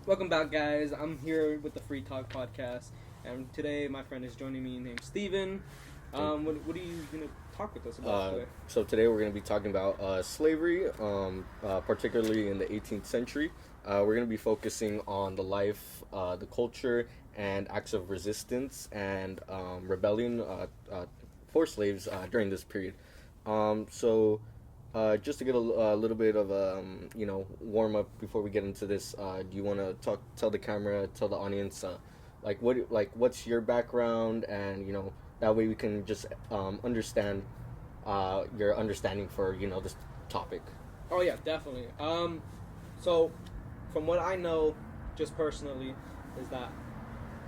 Welcome back, guys. I'm here with the Free Talk podcast, and today my friend is joining me named Steven. What are you going to talk with us about today? So today we're going to be talking about slavery, particularly in the 18th century. We're going to be focusing on the life, the culture, and acts of resistance and rebellion for slaves during this period. Just to get a little bit of warm up before we get into this, do you want to tell the camera, tell the audience, what's your background, and that way we can just understand your understanding for this topic. Oh yeah, definitely. So from what I know, just personally, is that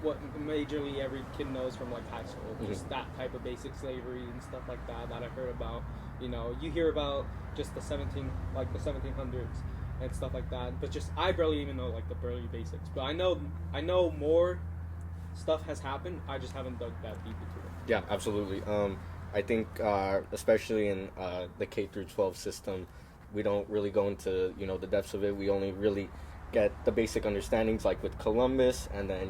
what majorly every kid knows from like high school, just that type of basic slavery and stuff like that I heard about. You hear about just the 1700s and stuff like that, but just I barely even know like the barely basics. But I know more stuff has happened. I just haven't dug that deep into it. Yeah, absolutely. I think especially in the K through 12 system, we don't really go into the depths of it. We only really get the basic understandings, like with Columbus, and then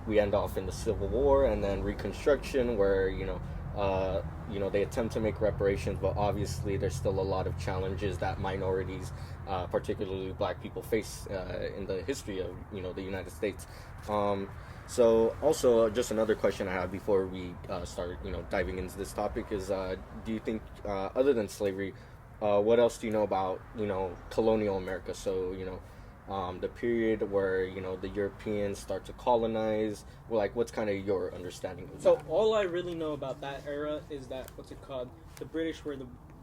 we end off in the Civil War and then Reconstruction, where they attempt to make reparations, but obviously there's still a lot of challenges that minorities, particularly Black people, face in the history of the United States. So also, just another question I have before we start diving into this topic is, do you think, other than slavery, what else do you know about colonial America? So the period where the Europeans start to colonize. Well, like, what's kind of your understanding of that? All I really know about that era is that the British were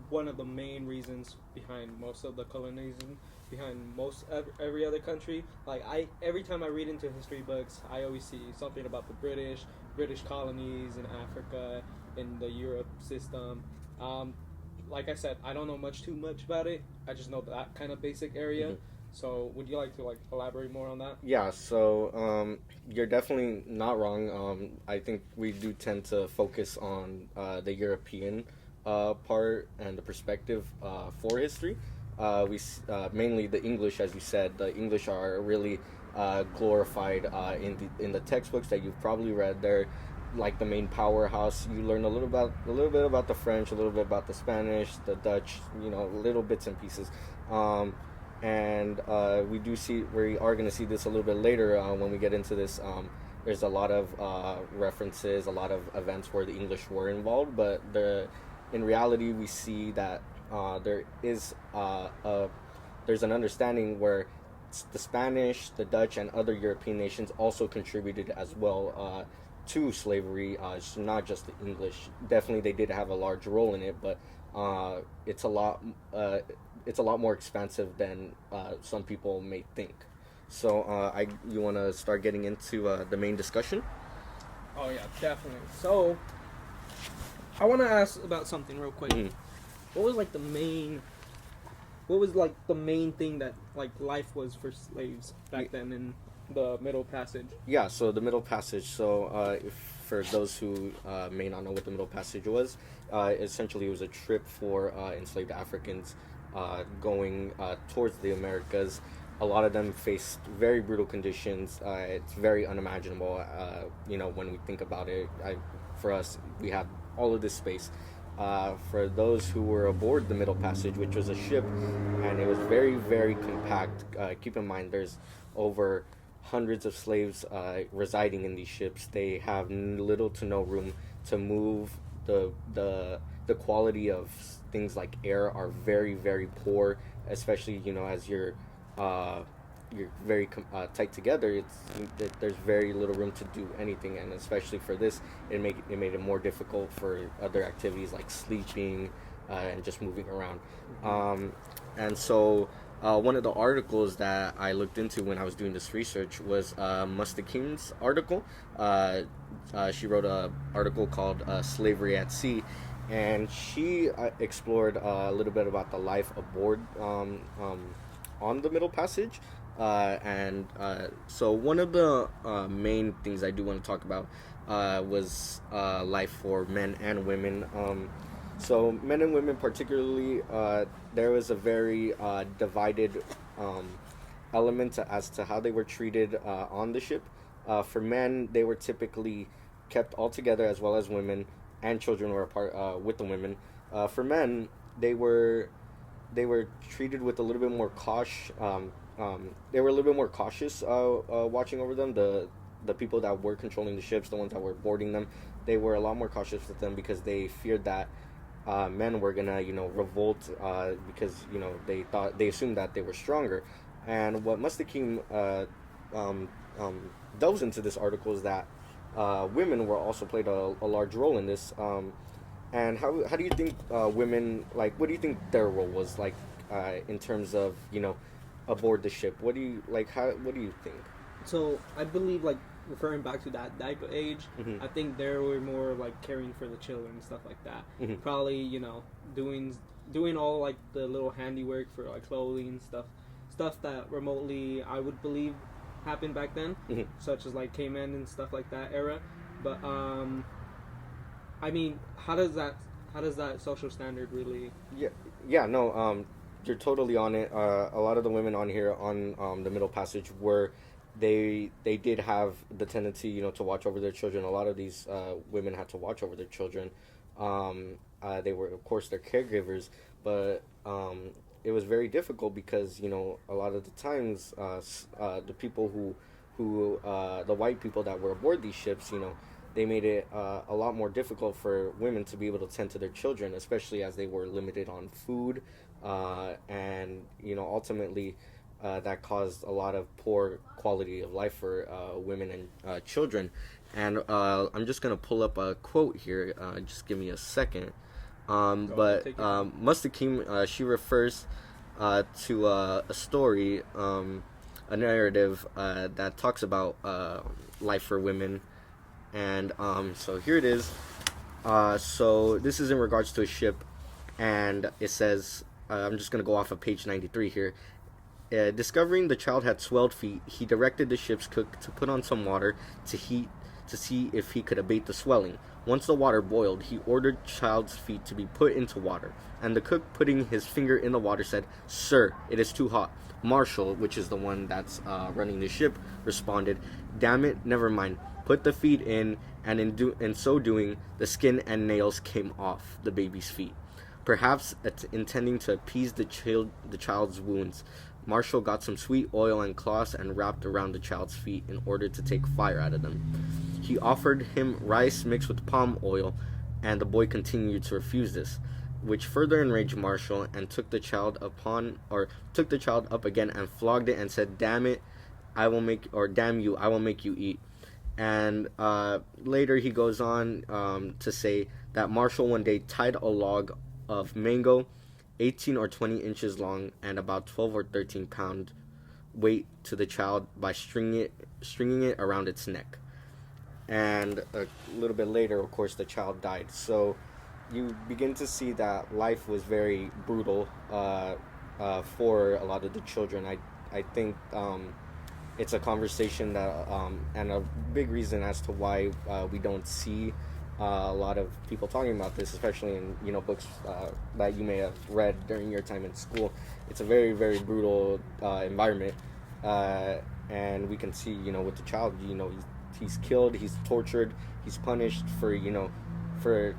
one of the main reasons behind most of the colonization, behind most every other country. Like, every time I read into history books, I always see something about the British colonies in Africa, in the Europe system. Like I said, I don't know too much about it. I just know that kind of basic area. Mm-hmm. So would you like to elaborate more on that? Yeah, so you're definitely not wrong. I think we do tend to focus on the European part and the perspective for history. Mainly the English, as you said. The English are really glorified in the textbooks that you've probably read. They're like the main powerhouse. You learn a little bit about the French, a little bit about the Spanish, the Dutch. Little bits and pieces. And we are going to see this a little bit later when we get into this. There's a lot of references, a lot of events where the English were involved, but in reality we see that there's an understanding where the Spanish, the Dutch, and other European nations also contributed as well to slavery. It's not just the English. Definitely they did have a large role in it, but it's a lot more expansive than some people may think. So you want to start getting into the main discussion? Oh yeah, definitely. So I want to ask about something real quick. What was the main thing that life was for slaves back then in the Middle Passage? Yeah, so the Middle Passage. So for those who may not know what the Middle Passage was, essentially it was a trip for enslaved Africans going towards the Americas. A lot of them faced very brutal conditions. It's very unimaginable, when we think about it. For us, we have all of this space. For those who were aboard the Middle Passage, which was a ship, and it was very, very compact. Keep in mind, there's over hundreds of slaves residing in these ships. They have little to no room to move. The quality of things like air are very, very poor, especially as you're very tight together. There's very little room to do anything, and especially for this, it made it more difficult for other activities like sleeping and just moving around. And so one of the articles that I looked into when I was doing this research was Mustakim's article. She wrote an article called "Slavery at Sea," and she explored a little bit about the life aboard on the Middle Passage. So one of the main things I do want to talk about was life for men and women. So men and women particularly, there was a very divided element as to how they were treated on the ship. For men, they were typically kept all together, as well as women and children were apart with the women. For men, they were they were treated with a little bit more caution. They were a little bit more cautious watching over them. The people that were controlling the ships, the ones that were boarding them, they were a lot more cautious with them because they feared that men were gonna revolt because they assumed that they were stronger. And what Mustakim delves into this article is that women were also played a large role in this. And how do you think women, like, what do you think their role was like in terms of aboard the ship? What do you like? What do you think? So I believe, like, referring back to that diaper age, Mm-hmm. I think they were more like caring for the children and stuff like that. Mm-hmm. Probably doing all like the little handiwork for like clothing and stuff that remotely I would believe happened back then, Mm-hmm. such as like cavemen and stuff like that era. But I mean, how does that social standard really? Yeah, no, you're totally on it. A lot of the women on here on the Middle Passage were, they did have the tendency, to watch over their children. A lot of these women had to watch over their children. They were, of course, their caregivers, but it was very difficult because a lot of the times the people who the white people that were aboard these ships, they made it a lot more difficult for women to be able to tend to their children, especially as they were limited on food, and ultimately that caused a lot of poor quality of life for women and children. And I'm just gonna pull up a quote here. Just give me a second. But Mustakim, she refers to a story, a narrative that talks about life for women. And so here it is. So this is in regards to a ship, and it says, I'm just going to go off of page 93 here. Discovering the child had swelled feet, he directed the ship's cook to put on some water to see if he could abate the swelling. Once the water boiled, he ordered child's feet to be put into water, and the cook, putting his finger in the water, said, "Sir, it is too hot." Marshall, which is the one that's running the ship, responded, "Damn it, never mind. Put the feet in," and in so doing, the skin and nails came off the baby's feet. Perhaps intending to appease the child's wounds, Marshall got some sweet oil and cloths and wrapped around the child's feet in order to take fire out of them. He offered him rice mixed with palm oil, and the boy continued to refuse this, which further enraged Marshall, and took the child up again and flogged it and said, "Damn it, I will make, or damn you, I will make you eat." And later he goes on to say that Marshall one day tied a log of mango 18 or 20 inches long and about 12 or 13 pound weight to the child by stringing it around its neck. And a little bit later, of course, the child died. So you begin to see that life was very brutal for a lot of the children. I think it's a conversation that and a big reason as to why we don't see a lot of people talking about this, especially in books that you may have read during your time in school. It's a very, very brutal environment, and we can see with the child, he's killed, he's tortured, he's punished for for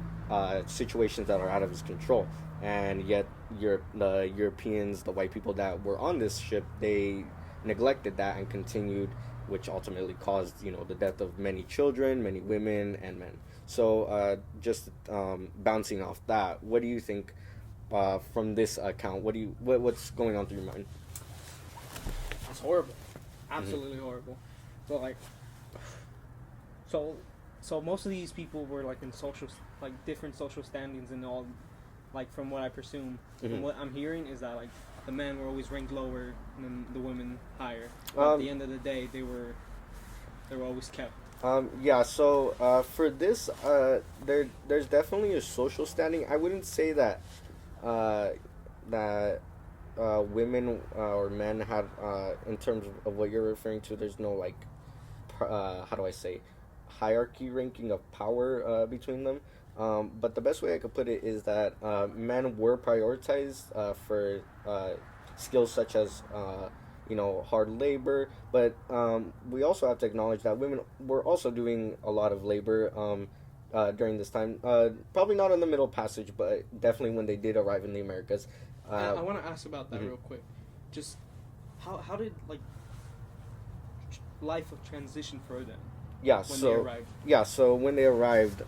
situations that are out of his control. And yet the Europeans, the white people that were on this ship, they neglected that and continued, which ultimately caused the death of many children, many women, and men. So just bouncing off that, what do you think from this account? What's going on through your mind? It's horrible, absolutely horrible. So like, so most of these people were like in different social standings and all. Like, from what I presume, from what I'm hearing, is that like the men were always ranked lower than the women higher. At the end of the day, they were always kept. Yeah. So for this, there's definitely a social standing. I wouldn't say that women or men had in terms of what you're referring to. There's no like how do I say, hierarchy ranking of power between them. But the best way I could put it is that men were prioritized for skills such as hard labor. But we also have to acknowledge that women were also doing a lot of labor during this time. Probably not in the Middle Passage, but definitely when they did arrive in the Americas. I want to ask about that mhm. real quick. Just how did like life of transition for them Yeah, when they so arrived? so when they arrived,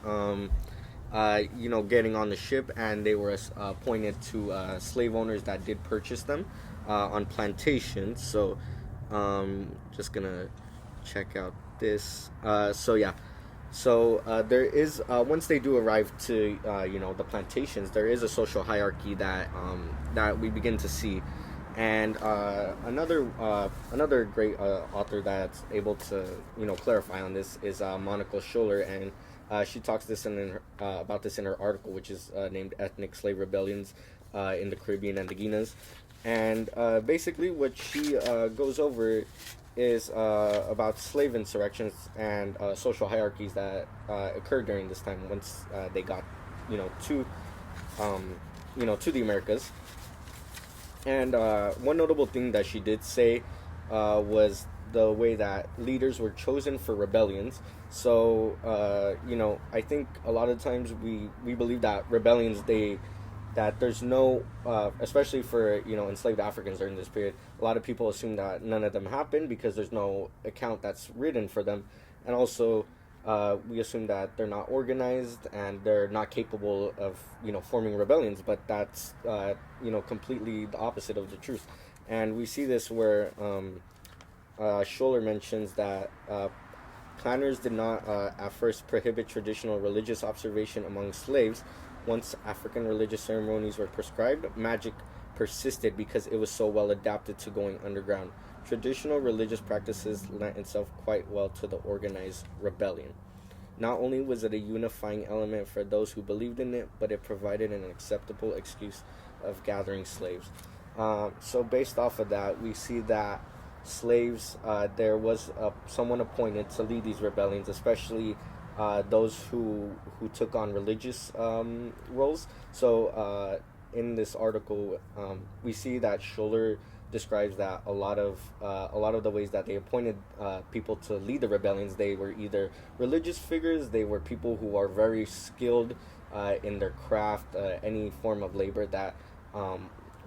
getting on the ship, and they were pointed to slave owners that did purchase them on plantations. So, just gonna check out this. There is once they do arrive to the plantations, there is a social hierarchy that we begin to see, and another great author that's able to clarify on this is Monica Scholler, and she talks about this in her article, which is named "Ethnic Slave Rebellions in the Caribbean and the Guianas," and basically what she goes over is about slave insurrections and social hierarchies that occurred during this time once they got to to the Americas. And one notable thing that she did say was the way that leaders were chosen for rebellions. So, I think a lot of times we believe that rebellions, that there's no, especially for, enslaved Africans during this period, a lot of people assume that none of them happened because there's no account that's written for them. And also, we assume that they're not organized and they're not capable of forming rebellions, but that's completely the opposite of the truth. And we see this where Scholler mentions that planners did not at first prohibit traditional religious observation among slaves. Once African religious ceremonies were prescribed, magic persisted because it was so well adapted to going underground. Traditional religious practices lent itself quite well to the organized rebellion. Not only was it a unifying element for those who believed in it, but it provided an acceptable excuse of gathering slaves. So based off of that, we see that slaves, there was someone appointed to lead these rebellions, especially those who took on religious roles. So in this article, we see that Scholler describes that a lot of the ways that they appointed people to lead the rebellions, they were either religious figures, they were people who are very skilled in their craft, any form of labor that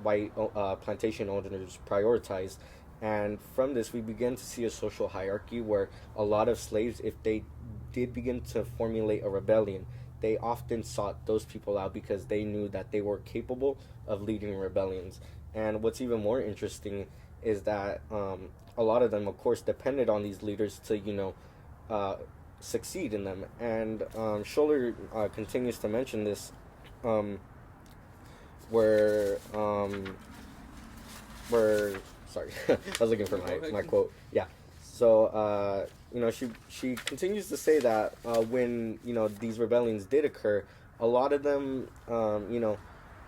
white plantation owners prioritized. And from this, we begin to see a social hierarchy where a lot of slaves, if they did begin to formulate a rebellion, they often sought those people out because they knew that they were capable of leading rebellions. And what's even more interesting is that a lot of them, of course, depended on these leaders to, succeed in them. And Scholler continues to mention this, where sorry, I was looking for my quote. Yeah. So she continues to say that when these rebellions did occur, a lot of them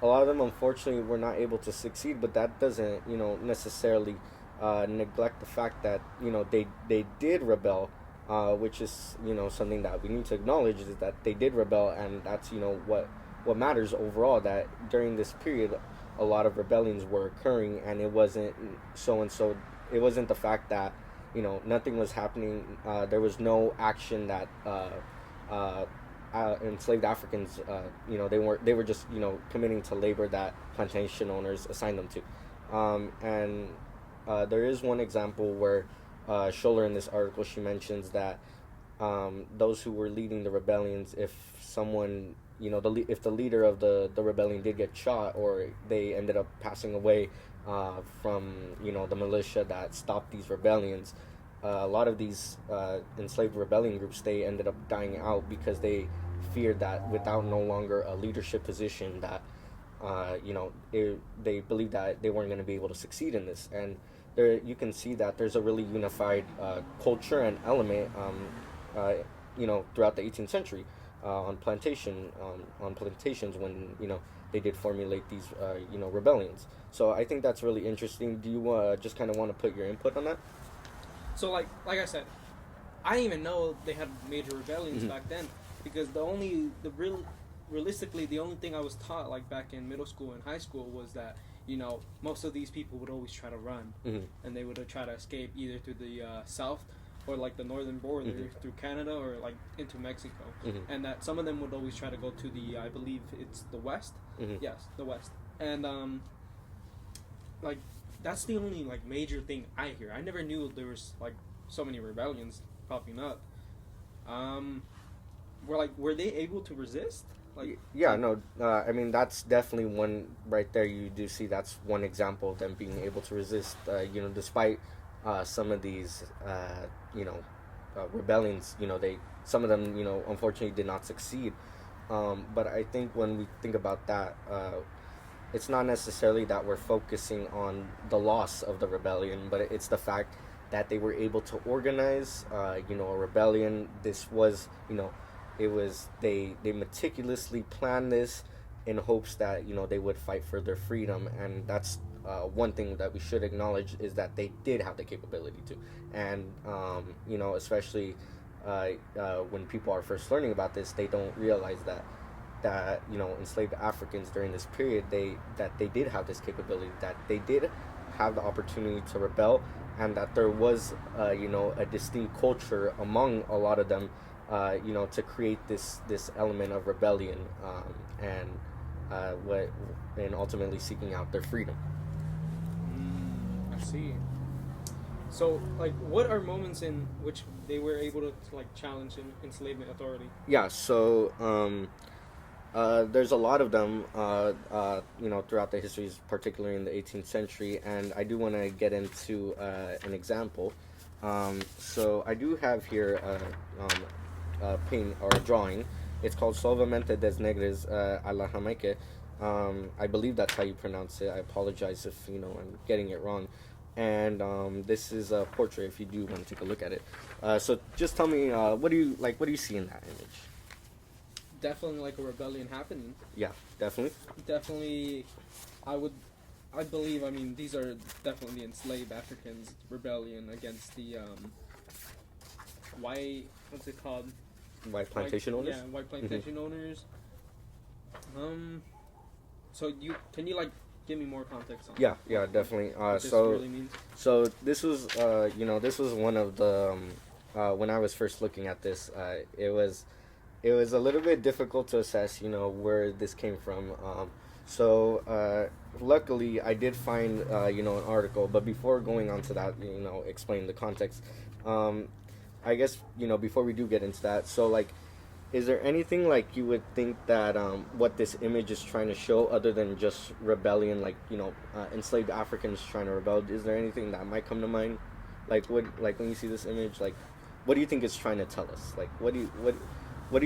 unfortunately were not able to succeed, but that doesn't necessarily neglect the fact that they did rebel, which is something that we need to acknowledge, is that they did rebel, and that's what matters overall, that during this period a lot of rebellions were occurring, and it wasn't it wasn't the fact that nothing was happening, there was no action that enslaved Africans they were just committing to labor that plantation owners assigned them to, and there is one example where Scholler, in this article, she mentions that those who were leading the rebellions, if someone if the leader of the rebellion did get shot, or they ended up passing away from the militia that stopped these rebellions, a lot of these enslaved rebellion groups, they ended up dying out because they feared that without no longer a leadership position, that they believed that they weren't going to be able to succeed in this. And there you can see that there's a really unified culture and element throughout the 18th century on plantations when they did formulate these rebellions. So I think that's really interesting. Do you just kind of want to put your input on that? So like I said, I didn't even know they had major rebellions Mm-hmm. back then, because realistically the only thing I was taught like back in middle school and high school was that most of these people would always try to run, and they would try to escape either through the south or like the northern border through Canada or like into Mexico, and that some of them would always try to go to the I believe it's the west, yes, the west, and like that's the only like major thing I hear. I never knew there was like so many rebellions popping up. Were they able to resist? Like, yeah, no, I mean, that's definitely one right there. You do see that's one example of them being able to resist, despite some of these, rebellions, some of them, unfortunately did not succeed. But I think when we think about that, it's not necessarily that we're focusing on the loss of the rebellion, but it's the fact that they were able to organize, a rebellion. This was, it was they meticulously planned this in hopes that they would fight for their freedom, and that's one thing that we should acknowledge is that they did have the capability to, and especially when people are first learning about this, they don't realize that enslaved Africans during this period they did have this capability, that they did have the opportunity to rebel, and that there was a distinct culture among a lot of them to create this element of rebellion, and ultimately seeking out their freedom. I see. So, like, what are moments in which they were able to like challenge enslavement authority? Yeah. So, there's a lot of them, throughout the histories, particularly in the 18th century, and I do want to get into an example. So I do have here paint or a drawing. It's called Solvamente des Negres a la Jamaica. I believe that's how you pronounce it. I apologize if I'm getting it wrong. And this is a portrait. If you do want to take a look at it, so just tell me, what do you see in that image? Definitely like a rebellion happening. Yeah, definitely. Definitely, I believe. I mean, these are definitely the enslaved Africans' rebellion against the white. What's it called? White plantation owners. Yeah, white plantation owners. So can you like give me more context on? Yeah, definitely. What this really means? So this was this was one of the when I was first looking at this, it was a little bit difficult to assess where this came from. So luckily I did find an article, but before going on to that, explain the context, I guess before we do get into that, so like, is there anything like you would think that what this image is trying to show other than just rebellion, like enslaved Africans trying to rebel? Is there anything that might come to mind, like when you see this image, like what do you think it's trying to tell us? Like what do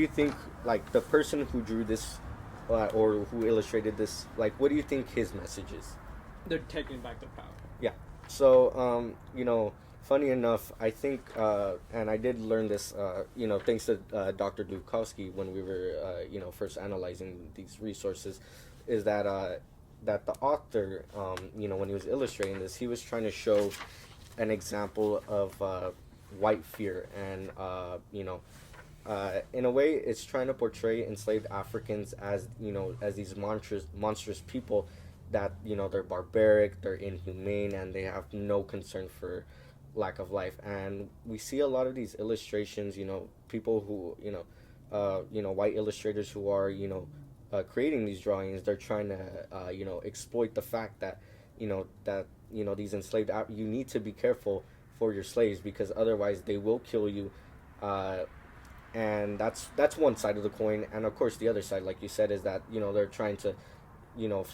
you think, like the person who drew this or who illustrated this, like what do you think his message is? They're taking back their power. Yeah. So funny enough, I think, and I did learn this, thanks to Dr. Dukowski when we were, first analyzing these resources, is that that the author, when he was illustrating this, he was trying to show an example of white fear, and in a way, it's trying to portray enslaved Africans as as these monstrous people that they're barbaric, they're inhumane, and they have no concern for lack of life. And we see a lot of these illustrations, people who white illustrators who are creating these drawings, they're trying to exploit the fact that these enslaved you need to be careful for your slaves, because otherwise they will kill you, and that's one side of the coin. And of course the other side, like you said, is that they're trying to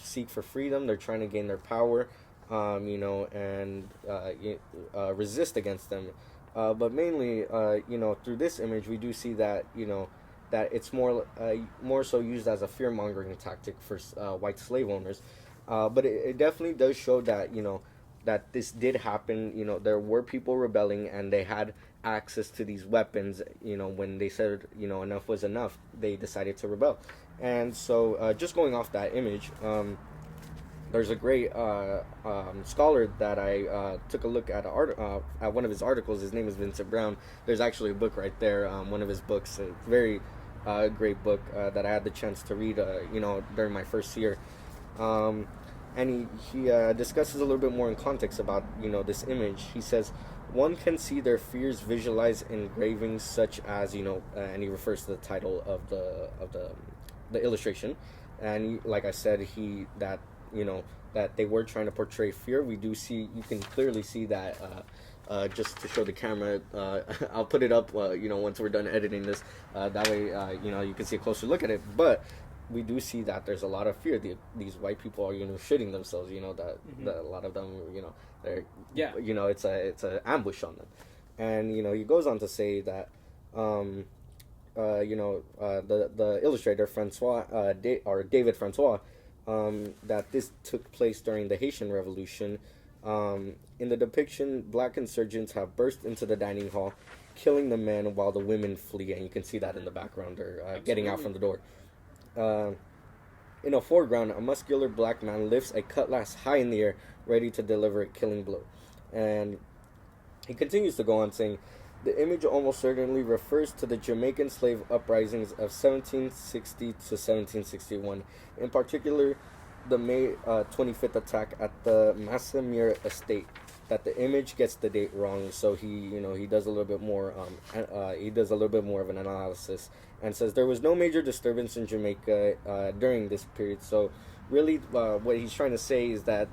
seek for freedom, they're trying to gain their power, and resist against them. But mainly, through this image, we do see that, that it's more so used as a fear-mongering tactic for white slave owners. But it definitely does show that, that this did happen. There were people rebelling, and they had access to these weapons. When they said, enough was enough, they decided to rebel. And so, just going off that image, there's a great scholar that I took a look at at one of his articles. His name is Vincent Brown. There's actually a book right there, one of his books, a very great book that I had the chance to read, during my first year. and he discusses a little bit more in context about this image. He says one can see their fears visualized in engravings such as and he refers to the title of the illustration, and like I said, that they were trying to portray fear. We do see, you can clearly see that. Just to show the camera, I'll put it up. Once we're done editing this, that way, you can see a closer look at it. But we do see that there's a lot of fear. These white people are, shitting themselves. That a lot of them, they're, it's a ambush on them. And he goes on to say that, the illustrator Francois, David Francois, that this took place during the Haitian Revolution. In the depiction, black insurgents have burst into the dining hall, killing the men while the women flee, and you can see that in the background. They're getting out from the door. In the foreground, a muscular black man lifts a cutlass high in the air, ready to deliver a killing blow. And he continues to go on saying, the image almost certainly refers to the Jamaican slave uprisings of 1760 to 1761. In particular, the May 25th attack at the Massamere estate. That the image gets the date wrong, so he does a little bit more of an analysis and says there was no major disturbance in Jamaica during this period. So really, what he's trying to say is that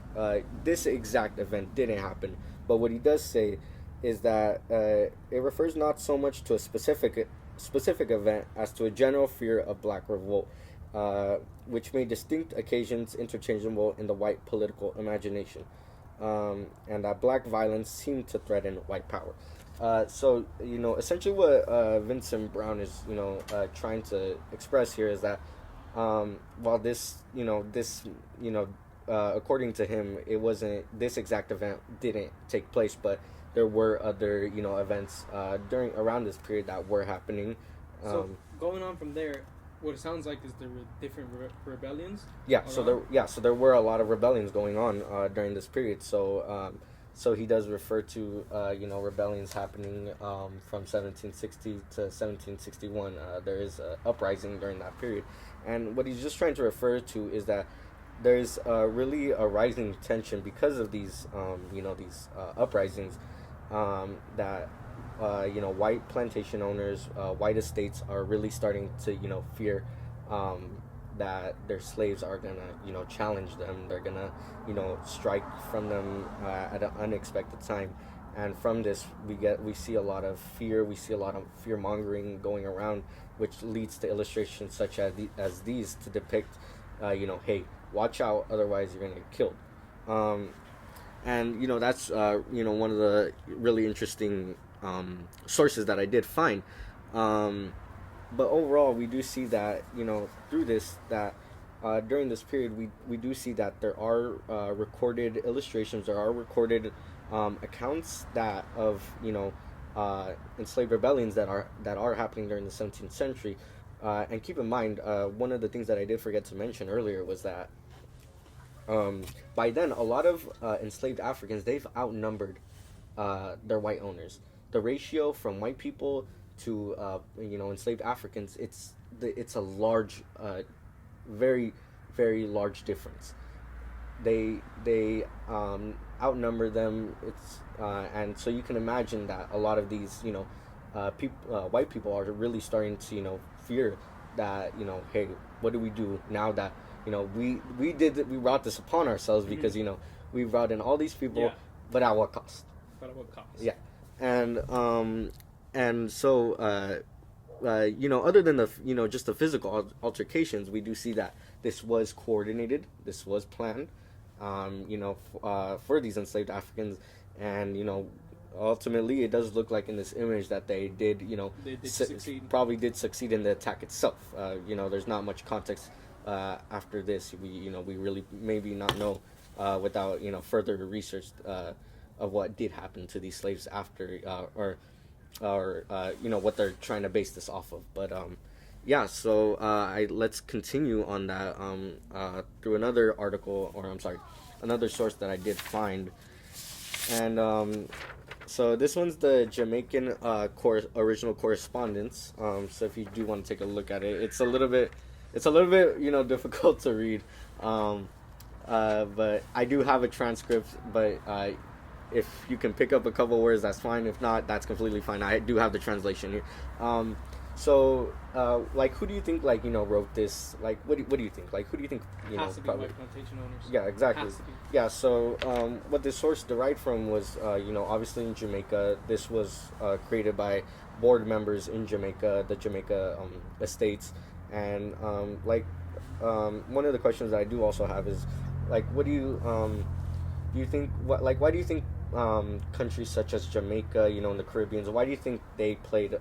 this exact event didn't happen, but what he does say is that it refers not so much to a specific event as to a general fear of black revolt, which made distinct occasions interchangeable in the white political imagination, and that black violence seemed to threaten white power. So essentially what Vincent Brown is trying to express here is that while according to him, it wasn't, this exact event didn't take place, but there were other events around this period that were happening. So going on from there, what it sounds like is there were different rebellions. Yeah, so there were a lot of rebellions going on during this period. So he does refer to rebellions happening from 1760 to 1761. There is an uprising during that period, and what he's just trying to refer to is that there's really a rising tension because of these uprisings, that white plantation owners, white estates are really starting to fear that their slaves are gonna challenge them. They're gonna strike from them at an unexpected time, and from this we see a lot of fear. We see a lot of fear mongering going around, which leads to illustrations such as these to depict hey, watch out, otherwise you're gonna get killed. And that's one of the really interesting sources that I did find. But overall, we do see that through this, that during this period, we do see that there are recorded illustrations, there are recorded accounts that of enslaved rebellions that are happening during the 17th century. And keep in mind, one of the things that I did forget to mention earlier was that by then, a lot of enslaved Africans, they've outnumbered their white owners. The ratio from white people to enslaved Africans, it's a large, very, very large difference. They outnumber them. And so you can imagine that a lot of these white people are really starting to fear that hey, what do we do now that we brought this upon ourselves, because we brought in all these people, Yeah. but at what cost? But at what cost? Yeah. And so other than the just the physical altercations, we do see that this was coordinated, this was planned, for these enslaved Africans, and ultimately it does look like in this image that they did succeed. probably did succeed in the attack itself. There's not much context after this. We really maybe not know without further research of what did happen to these slaves after, or what they're trying to base this off of. But so let's continue on that through another article, or I'm sorry, another source that I did find. And so this one's the Jamaican original correspondence. So if you do want to take a look at it, it's a little bit difficult to read. But I do have a transcript, but if you can pick up a couple words, that's fine. If not, that's completely fine. I do have the translation here. So, like, who do you think, like, wrote this? Like, what do you think? Like, who do you think, Has to be probably? white plantation owners. Yeah, exactly. Has to be. Yeah, so what this source derived from was, obviously in Jamaica, this was created by board members in Jamaica, the Jamaica estates, and one of the questions that I do also have is, like, what do you think, why do you think countries such as Jamaica, in the Caribbean, why do you think they played,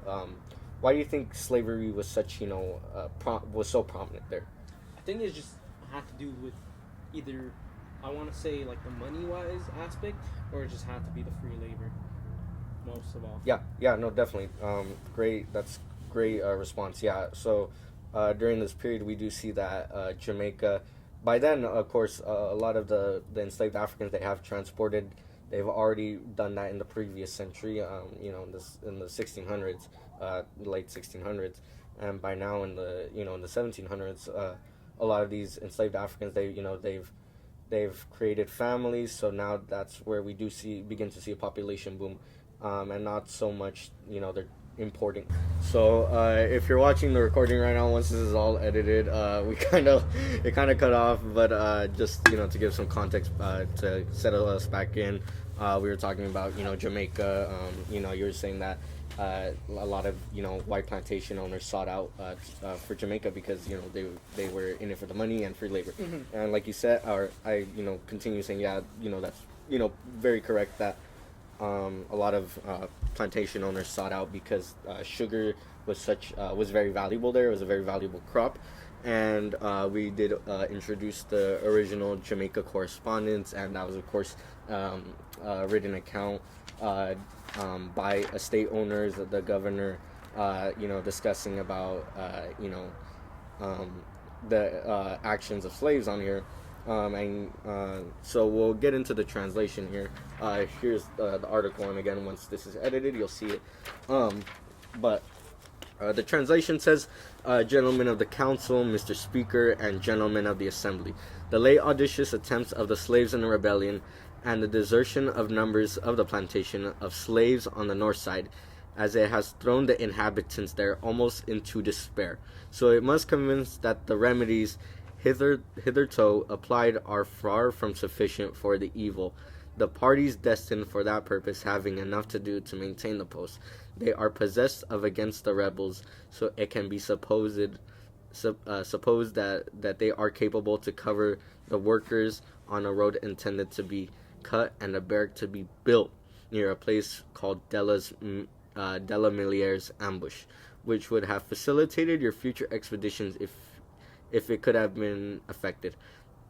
why do you think slavery was such, was so prominent there? I think it just had to do with either, I want to say, like, the money-wise aspect, or it just had to be the free labor, most of all. Yeah, no, definitely. Great, that's great response. Yeah, so during this period, we do see that Jamaica, by then, of course, a lot of the enslaved Africans they have transported, they've already done that in the previous century, in the 1600s, late 1600s, and by now in the in the 1700s, a lot of these enslaved Africans they've created families, so now that's where we do begin to see a population boom, and not so much they're importing. So if you're watching the recording right now, once this is all edited, it kind of cut off, but just to give some context to settle us back in, we were talking about Jamaica. You were saying that a lot of white plantation owners sought out for Jamaica because they were in it for the money and free labor. Mm-hmm. And like you said, or I continue saying, yeah, that's very correct that a lot of plantation owners sought out because sugar was very valuable there. It was a very valuable crop, and we did introduce the original Jamaica correspondence, and that was of course a written account by estate owners, the governor, discussing about the actions of slaves on here. So we'll get into the translation here. Here's the article, and again, once this is edited, you'll see it. But the translation says, "Gentlemen of the Council, Mr. Speaker, and gentlemen of the Assembly, the late audacious attempts of the slaves in the rebellion, and the desertion of numbers of the plantation of slaves on the north side, as it has thrown the inhabitants there almost into despair. So it must convince that the remedies hitherto applied are far from sufficient for the evil. The parties destined for that purpose having enough to do to maintain the post, they are possessed of against the rebels, so it can be supposed that they are capable to cover the workers on a road intended to be cut and a barrack to be built near a place called Della Millier's ambush, which would have facilitated your future expeditions if it could have been effected.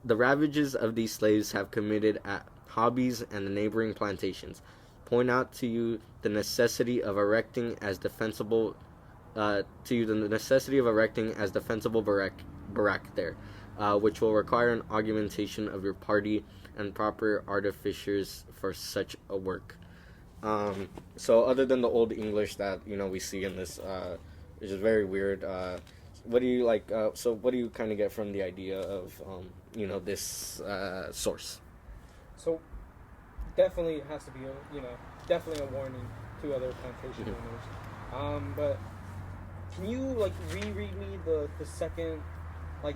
The ravages of these slaves have committed at Hobbies and the neighboring plantations point out to you the necessity of erecting as defensible barrack there, which will require an augmentation of your party and proper artificers for such a work." So other than the old English that we see in this, which is very weird, what do you like? So what do you kind of get from the idea of this source? So definitely has to be definitely a warning to other plantation owners. But can you reread me the second,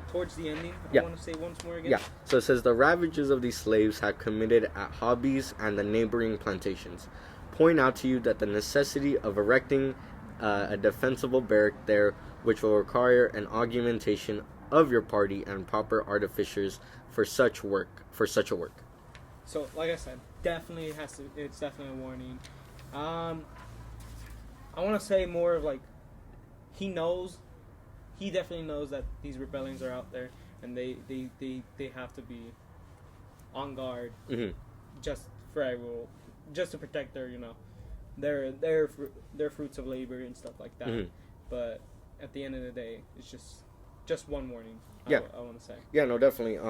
towards the ending? Yeah. I want to say once more again. Yeah. So it says the ravages of these slaves have committed at Hobbies and the neighboring plantations point out to you that the necessity of erecting a defensible barrack there, which will require an augmentation of your party and proper artificers for such a work. So, like I said, definitely it's definitely a warning. I want to say more of he definitely knows that these rebellions are out there, and they have to be on guard, just to protect their fruits of labor and stuff like that. But at the end of the day, it's just one warning. Yeah. I want to say. Yeah, no, definitely.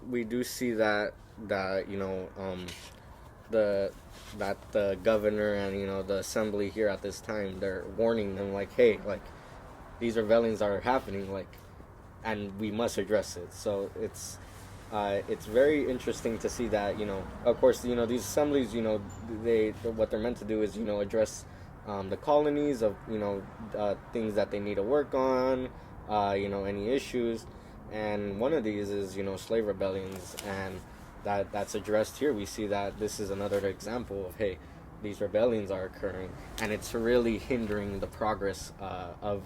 We do see that the governor and the assembly here at this time, they're warning them hey, these rebellions are happening, and we must address it. So it's it's very interesting to see that, of course, these assemblies, they what they're meant to do is, address the colonies of, things that they need to work on, any issues, and one of these is, slave rebellions, and that's addressed here. We see that this is another example of, hey, these rebellions are occurring, and it's really hindering the progress of,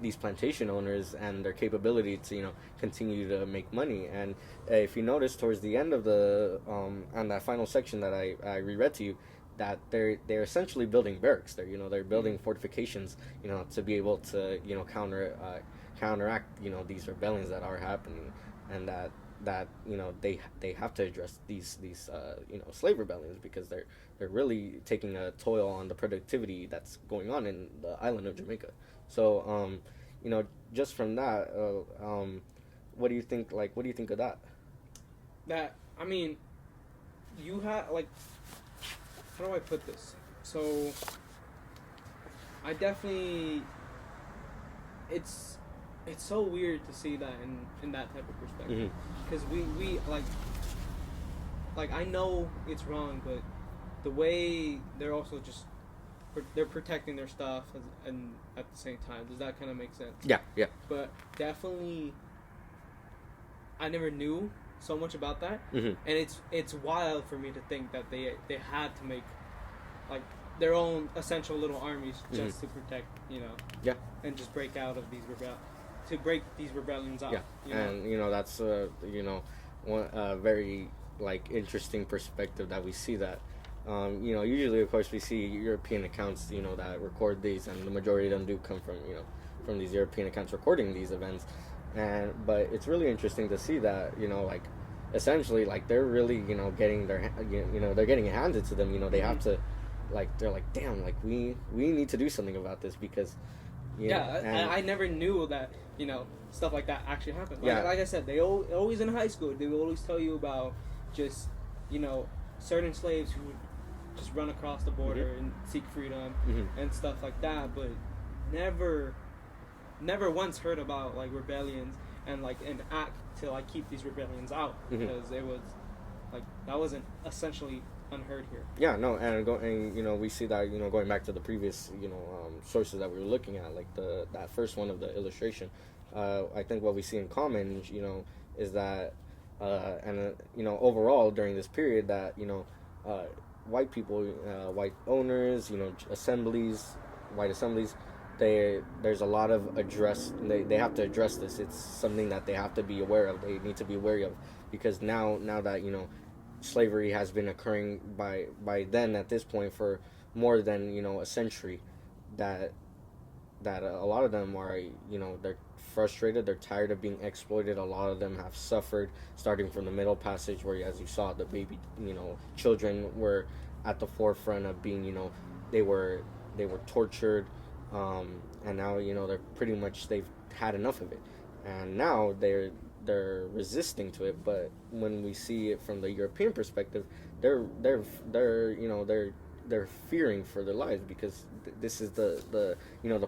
these plantation owners and their capability to, continue to make money. And if you notice towards the end of the on that final section that I reread to you, that they're essentially building barracks. They're building fortifications, to be able to, counteract, these rebellions that are happening, and that they have to address these slave rebellions, because they're really taking a toll on the productivity that's going on in the island of Jamaica. So just from that, what do you think? What do you think of that? That, I mean, you have, like, how do I put this? So I definitely, it's so weird to see that in that type of perspective, because we like I know it's wrong, but the way they're also just they're protecting their stuff and at the same time, does that kind of make sense? Yeah. But definitely, I never knew so much about that, and it's wild for me to think that they had to make like their own essential little armies just to protect, and just break out of these these rebellions out. Yeah, and that's one very interesting perspective that we see that. Usually, of course, we see European accounts, that record these, and the majority of them do come from these European accounts recording these events. But it's really interesting to see that, essentially, they're really, getting they're getting it handed to them. They have to, they're like, damn, we need to do something about this, because, I never knew that, stuff like that actually happened. Like I said, they always in high school, they would always tell you about just, certain slaves who would just run across the border and seek freedom and stuff like that, but never once heard about rebellions and an act to keep these rebellions out, because it was that wasn't essentially unheard here. Yeah, no, and we see that going back to the previous sources that we were looking at, that first one of the illustration. I think what we see in common, is that overall during this period that white people, white owners, white assemblies, there's a lot of they have to address this. It's something that they have to be aware of. They need to be wary of, because now that slavery has been occurring by then at this point for more than a century, that a lot of them are they're frustrated, they're tired of being exploited. A lot of them have suffered, starting from the Middle Passage, where, as you saw, the baby children were at the forefront of being they were tortured, and now they're pretty much, they've had enough of it, and now they're resisting to it. But when we see it from the European perspective, they're fearing for their lives, because this is the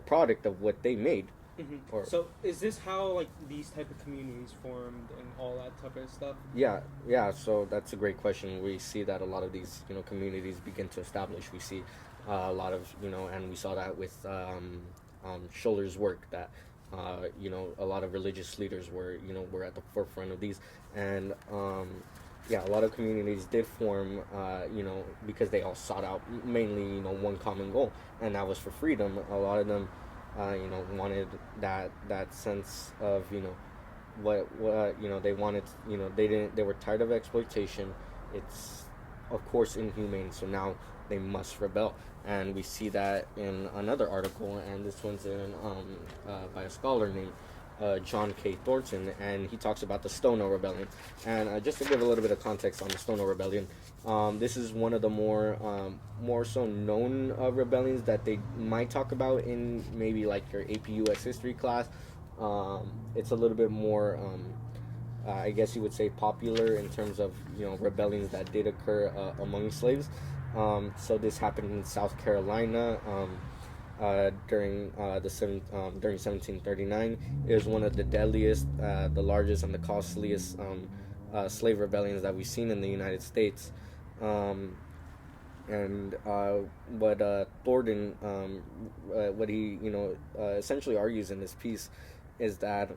product of what they made. So is this how these type of communities formed and all that type of stuff? Yeah. So that's a great question. We see that a lot of these communities begin to establish. We see a lot of and we saw that with Schuller's work, that a lot of religious leaders were at the forefront of these, and a lot of communities did form, because they all sought out mainly one common goal, and that was for freedom. A lot of them wanted that sense of what they wanted. They were tired of exploitation. It's of course inhumane, so now they must rebel. And we see that in another article, and this one's by a scholar named John K. Thornton, and he talks about the Stono Rebellion. And just to give a little bit of context on the Stono Rebellion, this is one of the more so known rebellions that they might talk about in maybe your AP US history class. It's a little bit more, I guess you would say, popular in terms of rebellions that did occur among slaves. So this happened in South Carolina during 1739. It was one of the deadliest, the largest, and the costliest slave rebellions that we've seen in the United States. Um, and what Thornton, what he essentially argues in this piece, is that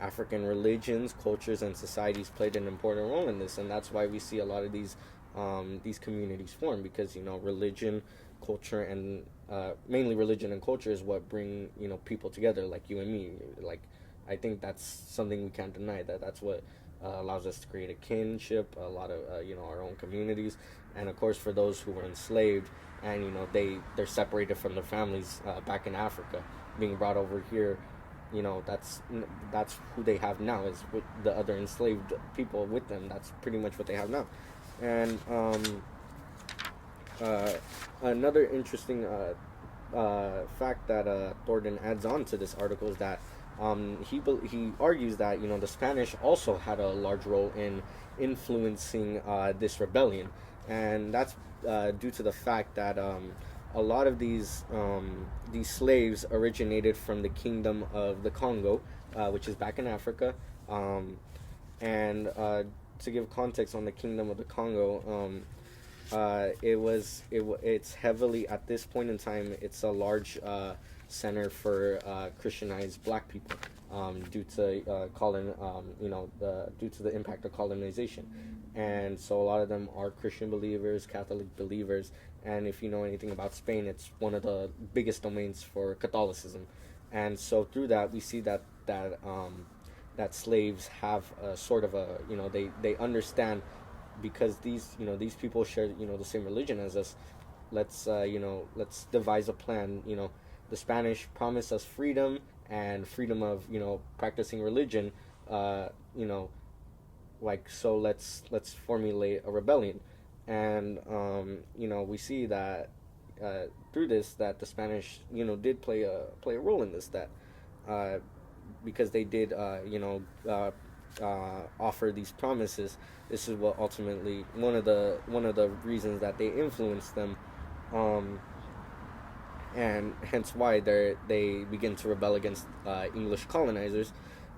African religions, cultures, and societies played an important role in this, and that's why we see a lot of these communities form, because religion, culture, and mainly religion and culture is what bring people together, like you and me. Like, I think that's something we can't deny, that's what allows us to create a kinship, a lot of our own communities, and of course for those who were enslaved and they're separated from their families back in Africa, being brought over here. That's who they have now, is with the other enslaved people with them. That's pretty much what they have now. And another interesting fact that Thornton adds on to this article is that he argues that the Spanish also had a large role in influencing this rebellion, and that's due to the fact that a lot of these slaves originated from the Kingdom of the Congo, which is back in Africa, and to give context on the Kingdom of the Congo. It's heavily, at this point in time, it's a large center for Christianized black people, due to due to the impact of colonization, and so a lot of them are Christian believers, Catholic believers, and if you know anything about Spain, it's one of the biggest domains for Catholicism, and so through that we see that slaves have a sort of a they understand, because these people share the same religion as us. Let's devise a plan. The Spanish promised us freedom, and freedom of practicing religion. So let's formulate a rebellion, and we see that through this, that the Spanish did play a role in this, that because they did offer these promises. This is what ultimately one of the reasons that they influenced them, and hence why they begin to rebel against English colonizers.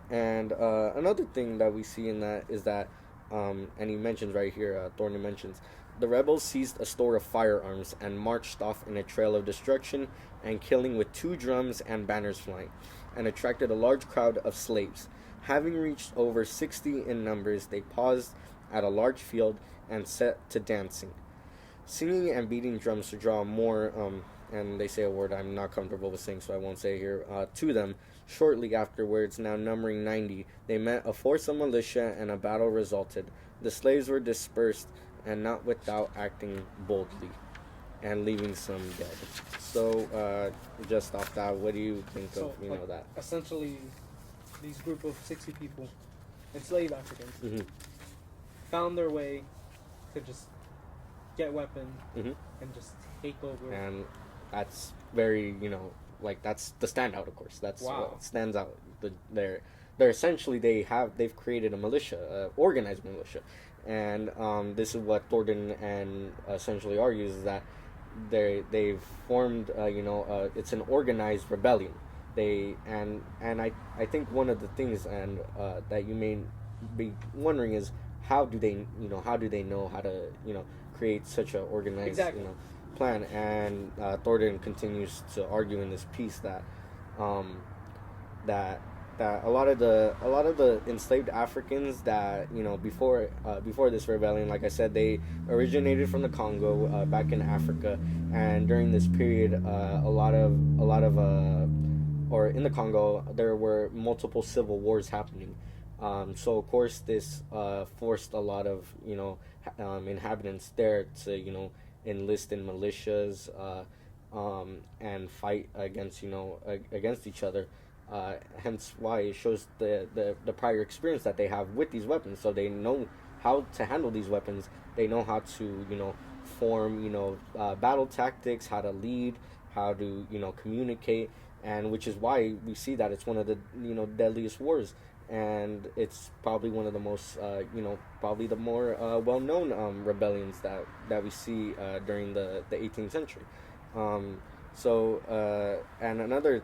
And another thing that we see in that is that, and he mentions right here, Thornton mentions, the rebels seized a store of firearms and marched off in a trail of destruction and killing, with 2 drums and banners flying, and attracted a large crowd of slaves. Having reached over 60 in numbers, they paused at a large field and set to dancing, singing and beating drums to draw more, and they say a word I'm not comfortable with saying, so I won't say it here, to them. Shortly afterwards, now numbering 90, they met a force of militia, and a battle resulted. The slaves were dispersed, and not without acting boldly, and leaving some dead. So, just off that, what do you think of that? Essentially, these group of 60 people, enslaved Africans, Mm-hmm. found their way to just get weapons Mm-hmm. and just take over. And that's very, that's the standout, of course. That's what stands out. They're essentially, they've created a militia, organized militia, and this is what Thornton and essentially argues, is that they've formed, it's an organized rebellion. I think one of the things that you may be wondering is, how do they know how to create such a organized Exactly. plan. And Thornton continues to argue in this piece that that a lot of the enslaved Africans that before this rebellion, like I said, they originated from the Congo, back in Africa, and during this period, or in the Congo, there were multiple civil wars happening. So of course this forced a lot of inhabitants there to enlist in militias, and fight against each other. Hence why it shows the prior experience that they have with these weapons, so they know how to handle these weapons. They know how to form battle tactics, how to lead, how to communicate, and which is why we see that it's one of the deadliest wars, and it's probably one of the most probably the more well-known rebellions that we see during the 18th century. So and another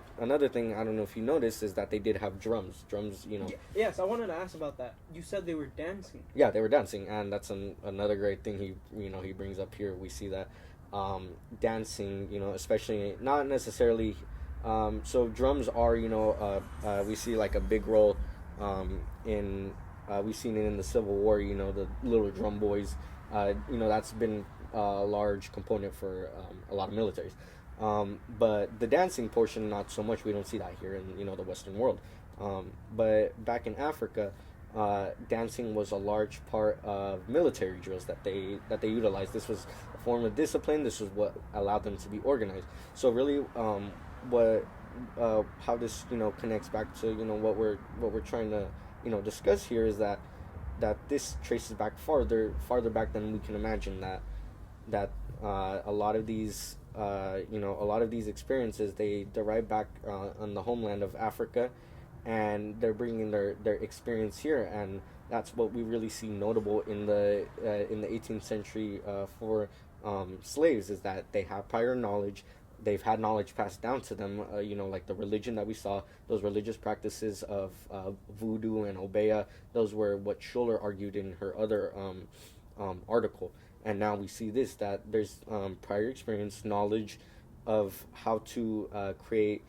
thing, I don't know if you noticed, is that they did have drums. Drums, you know. Yes, I wanted to ask about that. You said they were dancing. Yeah, they were dancing, and that's another great thing he brings up here. We see that dancing, you know, especially not necessarily. So drums are, you know, we see like a big role in. We've seen it in the Civil War. You know, the little drum boys. You know, that's been a large component for a lot of militaries. But the dancing portion, not so much. We don't see that here in, you know, the Western world. But back in Africa, dancing was a large part of military drills that they utilized. This was a form of discipline. This was what allowed them to be organized. So really, what how this, you know, connects back to, you know, what we're trying to, you know, discuss here is that this traces back farther back than we can imagine. That a lot of these you know, a lot of these experiences, they derive back on the homeland of Africa, and they're bringing their experience here, and that's what we really see notable in the 18th century for slaves, is that they have prior knowledge. They've had knowledge passed down to them, you know, like the religion that we saw, those religious practices of voodoo and obeah. Those were what Scholler argued in her other article. And now we see this, that there's prior experience, knowledge of how to create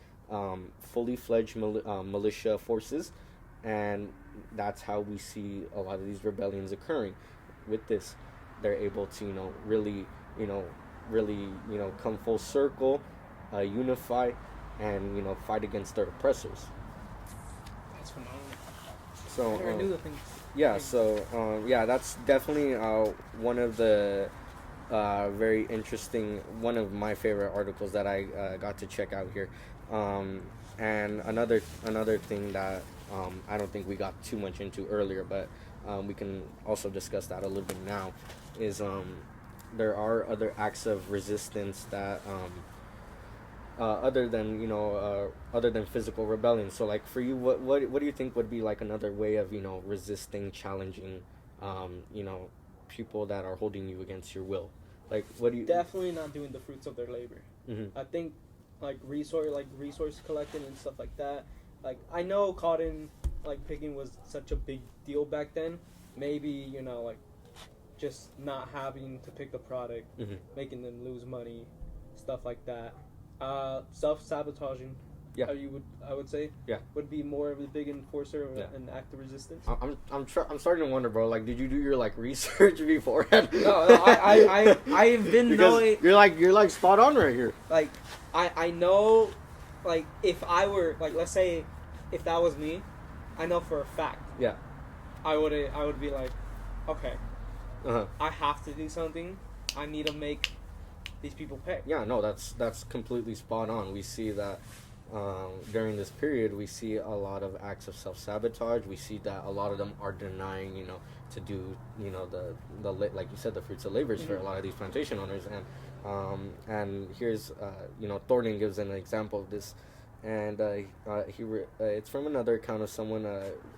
fully fledged militia forces, and that's how we see a lot of these rebellions occurring. With this, they're able to, you know, really, come full circle, unify, and, you know, fight against their oppressors. That's phenomenal. So I never knew the thing. yeah, so yeah, that's definitely one of the very interesting, one of my favorite articles that I got to check out here. And another thing that I don't think we got too much into earlier, but we can also discuss that a little bit now, is there are other acts of resistance that other than, you know, other than physical rebellion. So like for you, what do you think would be like another way of, you know, resisting, challenging, you know, people that are holding you against your will? Like, what do you... Definitely not doing the fruits of their labor. Mm-hmm. I think resource collecting and stuff like that. Like, I know cotton picking was such a big deal back then. Maybe, you know, like, just not having to pick the product, Mm-hmm. making them lose money, stuff like that. Self-sabotaging, Yeah. I would say, Yeah. would be more of a big enforcer of Yeah. an act of resistance. I'm starting to wonder, bro. Like, did you do your like research beforehand? No, I've been because knowing. you're like spot on right here. Like, I know, like, if I were, like, let's say, if that was me, I know for a fact. Yeah. I would be like, okay, Uh-huh. I have to do something. I need to make these people pay. Yeah, no, that's completely spot on. We see that during this period, we see a lot of acts of self-sabotage. We see that a lot of them are denying, you know, to do, you know, the like you said, the fruits of labors for a lot of these plantation owners. And here's, you know, Thornton gives an example of this, and it's from another account of someone,